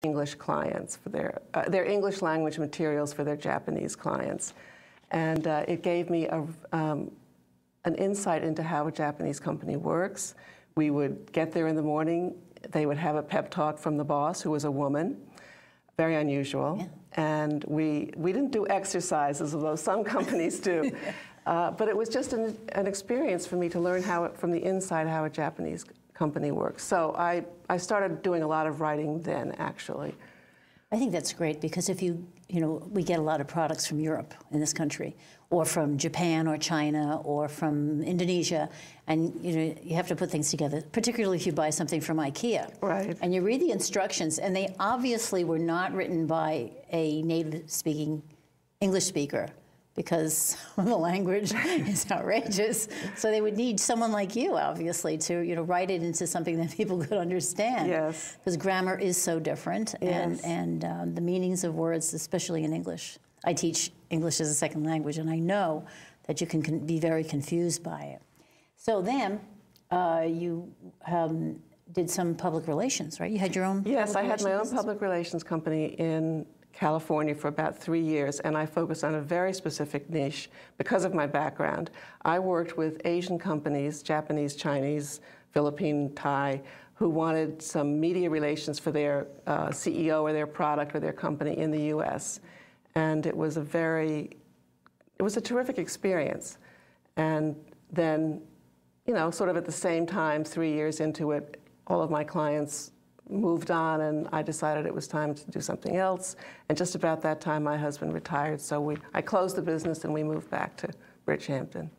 English clients for their English language materials for their Japanese clients. And it gave me an insight into how a Japanese company works. We would get there in the morning. They would have a pep talk from the boss, who was a woman, very unusual. Yeah. And we didn't do exercises, although some companies do. But it was just an experience for me to learn from the inside how a Japanese company works. So I started doing a lot of writing then, actually. I think that's great because if we get a lot of products from Europe in this country, or from Japan or China or from Indonesia, and you have to put things together, particularly if you buy something from IKEA. Right. And you read the instructions, and they obviously were not written by a native-speaking English speaker, because the language is outrageous. So they would need someone like you, obviously, to write it into something that people could understand. Yes. Because grammar is so different, yes. and the meanings of words, especially in English. I teach English as a second language, and I know that you can be very confused by it. So then you did some public relations, right? You had your own. Yes, I had my own public relations company in California for about 3 years, and I focused on a very specific niche because of my background. I worked with Asian companies, Japanese, Chinese, Philippine, Thai, who wanted some media relations for their CEO or their product or their company in the U.S. And it was a terrific experience. And then, sort of at the same time, 3 years into it, all of my clients moved on, and I decided it was time to do something else. And just about that time, my husband retired, so I closed the business and we moved back to Bridgehampton.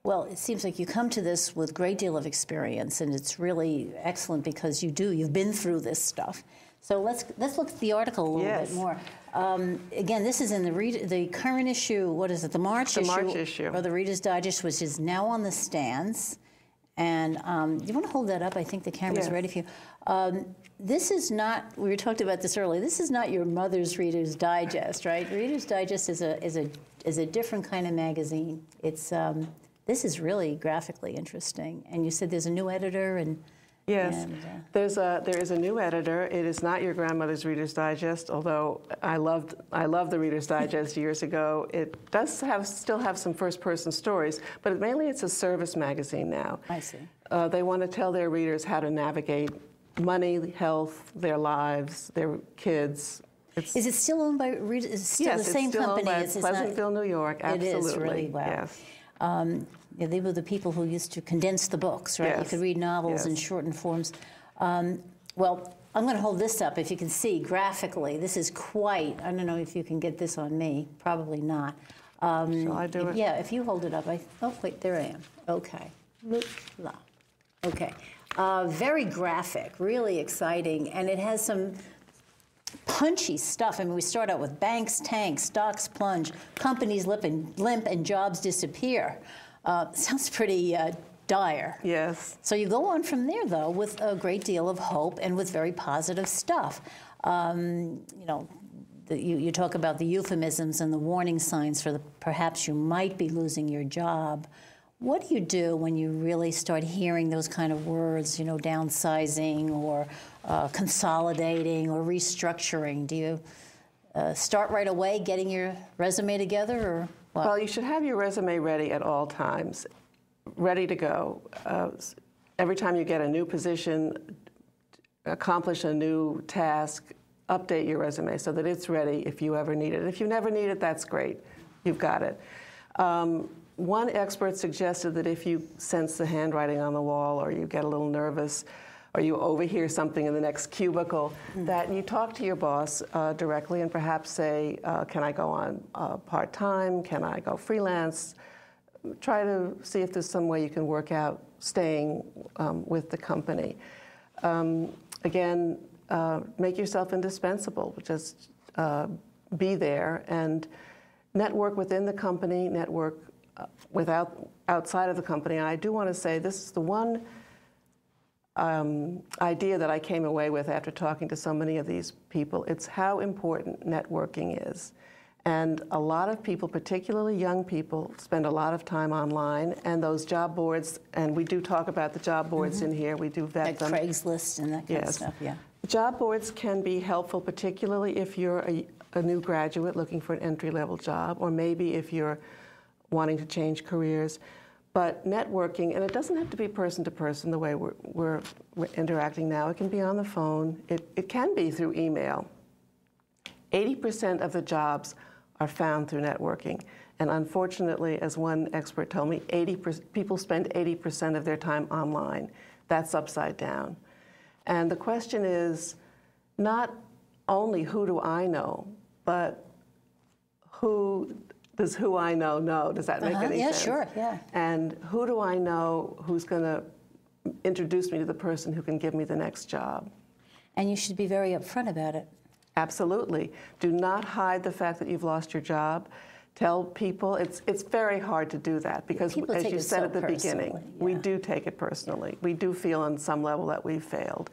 Well, it seems like you come to this with a great deal of experience, and it's really excellent because you've been through this stuff. So let's look at the article a little bit more. Again, this is in the current issue. What is it? The March issue. The March issue. Or the Reader's Digest, which is now on the stands. And you want to hold that up? I think the camera's ready for you. This is not. We were talking about this earlier. This is not your mother's Reader's Digest, right? Reader's Digest is a different kind of magazine. It's this is really graphically interesting. And you said there's a new editor and. Yes, there is a new editor. It is not your grandmother's Reader's Digest, although I loved the Reader's Digest years ago. It does still have some first-person stories, but mainly it's a service magazine now. I see. They want to tell their readers how to navigate money, health, their lives, their kids. Is it still owned by Reader? Is it still the same company? Yes, it's still owned by Pleasantville, New York. Absolutely. It is really wow. Yes. They were the people who used to condense the books, right? Yes. You could read novels in shortened forms. Well, I'm going to hold this up. If you can see graphically, this is quite, I don't know if you can get this on me. Probably not. Shall I do it? Yeah, if you hold it up. Oh, wait, there I am. Okay. Okay. Very graphic, really exciting, and it has some punchy stuff. I mean, we start out with banks tank, stocks plunge, companies limp and jobs disappear. Sounds pretty dire. Yes. So you go on from there, though, with a great deal of hope and with very positive stuff. You talk about the euphemisms and the warning signs for perhaps you might be losing your job. What do you do when you really start hearing those kind of words, downsizing or consolidating or restructuring? Do you start right away getting your resume together, or what? Well, you should have your resume ready at all times, ready to go. Every time you get a new position, accomplish a new task, update your resume so that it's ready if you ever need it. If you never need it, that's great. You've got it. One expert suggested that if you sense the handwriting on the wall, or you get a little nervous, or you overhear something in the next cubicle, that you talk to your boss directly and perhaps say, can I go on part-time? Can I go freelance? Try to see if there's some way you can work out staying with the company. Again, make yourself indispensable. Just be there and network within the company, network outside of the company. And I do want to say this is the one idea that I came away with after talking to so many of these people. It's how important networking is. And a lot of people, particularly young people, spend a lot of time online, and those job boards, and we do talk about the job boards in here, we do vet them. Craigslist and that kind of stuff, yeah. Job boards can be helpful, particularly if you're a new graduate looking for an entry-level job, or maybe if you're wanting to change careers. But networking, and it doesn't have to be person to person the way we're interacting now. It can be on the phone. It can be through email. 80% of the jobs are found through networking. And unfortunately, as one expert told me, people spend 80% of their time online. That's upside down. And the question is not only who do I know, but who does who I know? Does that make any sense? Yeah, sure, yeah. And who do I know who's going to introduce me to the person who can give me the next job? And you should be very upfront about it. Absolutely. Do not hide the fact that you've lost your job. Tell people. It's very hard to do that because, People as take you it said so at the beginning, personally, we yeah. do take it personally. We do feel on some level that we've failed.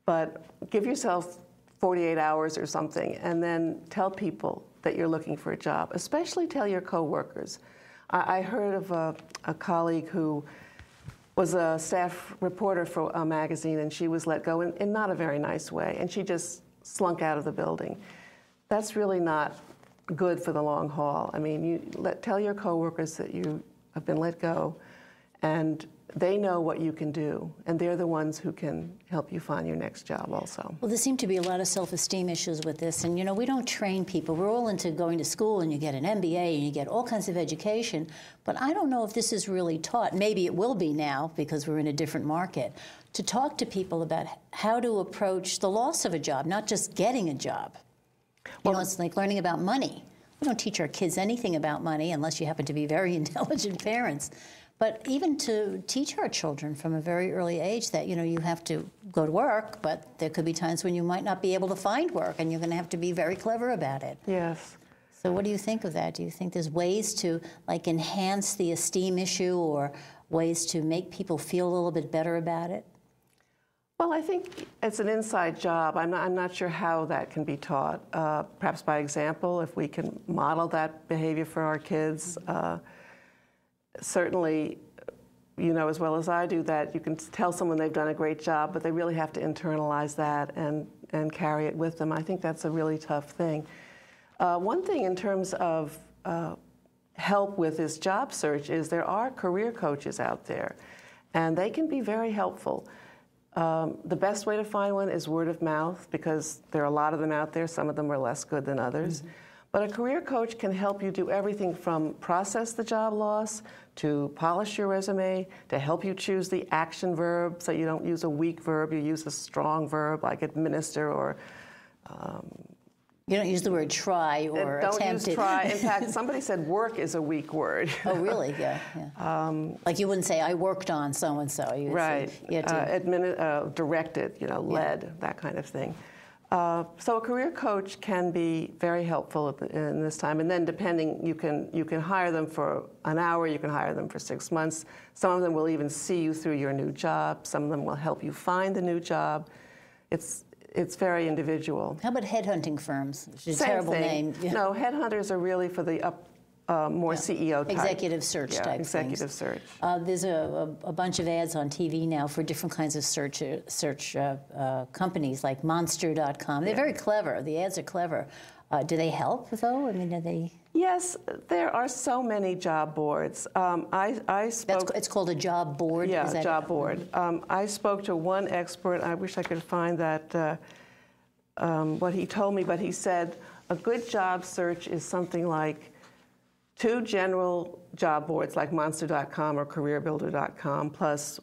But give yourself 48 hours or something, and then tell people that you're looking for a job. Especially tell your coworkers. I heard of a colleague who was a staff reporter for a magazine, and she was let go in not a very nice way, and she just slunk out of the building. That's really not good for the long haul. I mean, tell your coworkers that you have been let go, and they know what you can do, and they're the ones who can help you find your next job also. Well, there seem to be a lot of self-esteem issues with this, and we don't train people. We're all into going to school, and you get an MBA, and you get all kinds of education, but I don't know if this is really taught. Maybe it will be now, because we're in a different market, to talk to people about how to approach the loss of a job, not just getting a job. It's like learning about money. We don't teach our kids anything about money unless you happen to be very intelligent parents. But even to teach our children from a very early age that, you have to go to work, but there could be times when you might not be able to find work, and you're going to have to be very clever about it. Yes. So what do you think of that? Do you think there's ways to, enhance the esteem issue or ways to make people feel a little bit better about it? Well, I think it's an inside job. I'm not sure how that can be taught. Perhaps by example, if we can model that behavior for our kids. Certainly, as well as I do, that you can tell someone they've done a great job, but they really have to internalize that and carry it with them. I think that's a really tough thing. One thing in terms of help with this job search is there are career coaches out there, and they can be very helpful. The best way to find one is word of mouth, because there are a lot of them out there. Some of them are less good than others. Mm-hmm. But a career coach can help you do everything from process the job loss to polish your resume, to help you choose the action verb so you don't use a weak verb, you use a strong verb like administer or... You don't use the word try or don't attempt. Use try. In fact, somebody said work is a weak word. Oh, really? Yeah. Like you wouldn't say, I worked on so-and-so. Right. Say, directed, led, that kind of thing. So a career coach can be very helpful in this time. And then depending, you can hire them for an hour, you can hire them for 6 months. Some of them will even see you through your new job. Some of them will help you find the new job. It's very individual. How about headhunting firms? Which is a Same terrible thing. name. No, headhunters are really for the more CEO type. Executive search type executive things. search. There's a bunch of ads on TV now for different kinds of search companies like Monster.com. They're very clever. The ads are clever. Do they help, though? I mean, are they... Yes, there are so many job boards. I spoke... It's called a job board? Yeah, a job board. I spoke to one expert. I wish I could find that, what he told me, but he said a good job search is something like 2 general job boards like Monster.com or CareerBuilder.com plus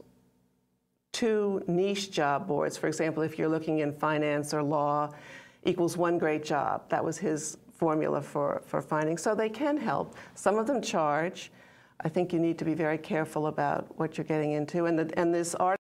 2 niche job boards. For example, if you're looking in finance or law, equals 1 great job. That was his formula for finding. So they can help. Some of them charge. I think you need to be very careful about what you're getting into. And this article